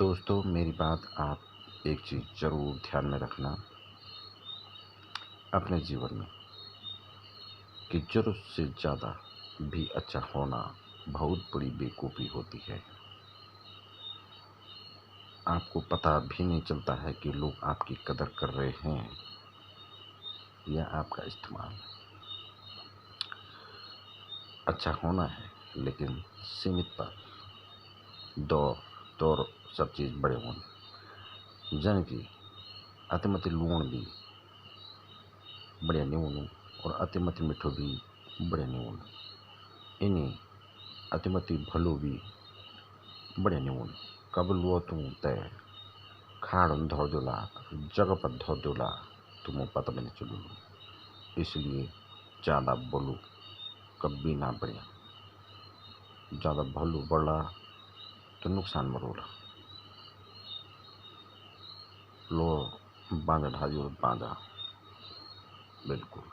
दोस्तों, मेरी बात आप एक चीज़ ज़रूर ध्यान में रखना अपने जीवन में कि ज़रूरत से ज़्यादा भी अच्छा होना बहुत बड़ी बेवकूफ़ी होती है। आपको पता भी नहीं चलता है कि लोग आपकी कदर कर रहे हैं या आपका इस्तेमाल। अच्छा होना है लेकिन सीमित पर दौर सब चीज़ बड़े होने जन की अतिमति लूण भी बढ़िया नहीं होने और अतिमति मिठो भी बढ़िया नहीं होने। इन्हें अतिमति भलो भी बढ़िया नहीं होने। कब लुआ तुम तय खाड़ धो दोला जगह पर धो दोला तुम्हें पता भी नहीं चलू। इसलिए ज़्यादा बोलो कभी ना बढ़िया। ज़्यादा भलो बढ़ा तो नुकसान मरोला। लो बांधा ढाजी और बांधा बिल्कुल।